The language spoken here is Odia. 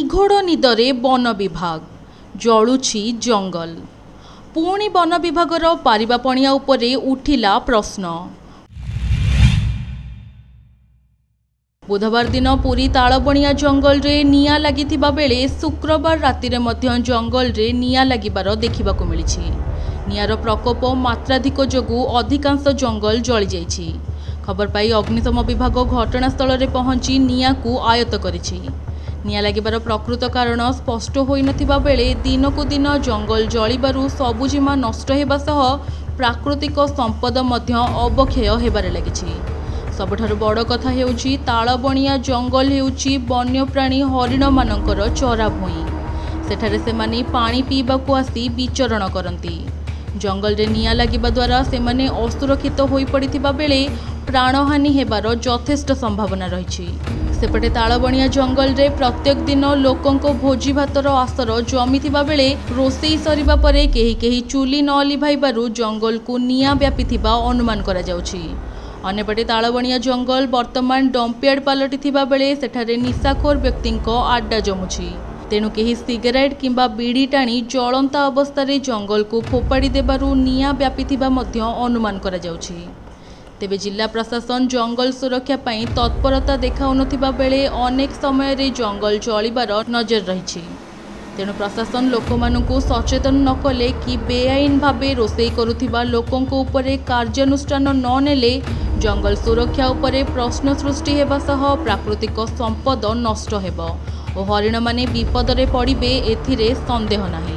ନିଘୋଡ଼ ନିଦରେ ବନ ବିଭାଗ ଜଳୁଛି ଜଙ୍ଗଲ। ପୁଣି ବନ ବିଭାଗର ପାରିବା ପଣିଆ ଉପରେ ଉଠିଲା ପ୍ରଶ୍ନ। ବୁଧବାର ଦିନ ପୁରୀ ତାଳବଣିଆ ଜଙ୍ଗଲରେ ନିଆଁ ଲାଗିଥିବା ବେଳେ ଶୁକ୍ରବାର ରାତିରେ ମଧ୍ୟ ଜଙ୍ଗଲରେ ନିଆଁ ଲାଗିବାର ଦେଖିବାକୁ ମିଳିଛି। ନିଆଁର ପ୍ରକୋପ ମାତ୍ରାଧିକ ଯୋଗୁଁ ଅଧିକାଂଶ ଜଙ୍ଗଲ ଜଳିଯାଇଛି। ଖବର ପାଇ ଅଗ୍ନିଶମ ବିଭାଗ ଘଟଣାସ୍ଥଳରେ ପହଞ୍ଚି ନିଆଁକୁ ଆୟତ୍ତ କରିଛି। ନିଆଁ ଲାଗିବାର ପ୍ରକୃତ କାରଣ ସ୍ପଷ୍ଟ ହୋଇନଥିବା ବେଳେ ଦିନକୁ ଦିନ ଜଙ୍ଗଲ ଜଳିବାରୁ ସବୁଜିମା ନଷ୍ଟ ହେବା ସହ ପ୍ରାକୃତିକ ସମ୍ପଦ ମଧ୍ୟ ଅବକ୍ଷୟ ହେବାରେ ଲାଗିଛି। ସବୁଠାରୁ ବଡ଼ କଥା ହେଉଛି ତାଳବଣିଆ ଜଙ୍ଗଲ ହେଉଛି ବନ୍ୟପ୍ରାଣୀ ହରିଣମାନଙ୍କର ଚରାଭୂଇଁ। ସେଠାରେ ସେମାନେ ପାଣି ପିଇବାକୁ ଆସି ବିଚରଣ କରନ୍ତି। ଜଙ୍ଗଲରେ ନିଆଁ ଲାଗିବା ଦ୍ୱାରା ସେମାନେ ଅସୁରକ୍ଷିତ ହୋଇପଡ଼ିଥିବା ବେଳେ ପ୍ରାଣହାନି ହେବାର ଯଥେଷ୍ଟ ସମ୍ଭାବନା ରହିଛି। ସେପଟେ ତାଳବଣିଆ ଜଙ୍ଗଲରେ ପ୍ରତ୍ୟେକ ଦିନ ଲୋକଙ୍କ ଭୋଜି ଭାତର ଆସର ଜମିଥିବା ବେଳେ ରୋଷେଇ ସରିବା ପରେ କେହି କେହି ଚୁଲି ନ ଲିଭାଇବାରୁ ଜଙ୍ଗଲକୁ ନିଆଁ ବ୍ୟାପିଥିବା ଅନୁମାନ କରାଯାଉଛି। ଅନ୍ୟପଟେ ତାଳବଣିଆ ଜଙ୍ଗଲ ବର୍ତ୍ତମାନ ଡମ୍ପିୟାର୍ଡ ପାଲଟିଥିବା ବେଳେ ସେଠାରେ ନିଶାଖୋର ବ୍ୟକ୍ତିଙ୍କ ଆଡ୍ଡା ଜମୁଛି। ତେଣୁ କେହି ସିଗାରେଟ୍ କିମ୍ବା ବିଡ଼ି ଟାଣି ଜଳନ୍ତା ଅବସ୍ଥାରେ ଜଙ୍ଗଲକୁ ଫୋପାଡ଼ି ଦେବାରୁ ନିଆଁ ବ୍ୟାପିଥିବା ମଧ୍ୟ ଅନୁମାନ କରାଯାଉଛି। ତେବେ ଜିଲ୍ଲା ପ୍ରଶାସନ ଜଙ୍ଗଲ ସୁରକ୍ଷା ପାଇଁ ତତ୍ପରତା ଦେଖାଉନଥିବା ବେଳେ ଅନେକ ସମୟରେ ଜଙ୍ଗଲ ଜଳିବାର ନଜର ରହିଛି। ତେଣୁ ପ୍ରଶାସନ ଲୋକମାନଙ୍କୁ ସଚେତନ ନ କଲେ କି ବେଆଇନ ଭାବେ ରୋଷେଇ କରୁଥିବା ଲୋକଙ୍କ ଉପରେ କାର୍ଯ୍ୟାନୁଷ୍ଠାନ ନ ନେଲେ ଜଙ୍ଗଲ ସୁରକ୍ଷା ଉପରେ ପ୍ରଶ୍ନ ସୃଷ୍ଟି ହେବା ସହ ପ୍ରାକୃତିକ ସମ୍ପଦ ନଷ୍ଟ ହେବ ଓ ହରିଣମାନେ ବିପଦରେ ପଡ଼ିବେ ଏଥିରେ ସନ୍ଦେହ ନାହିଁ।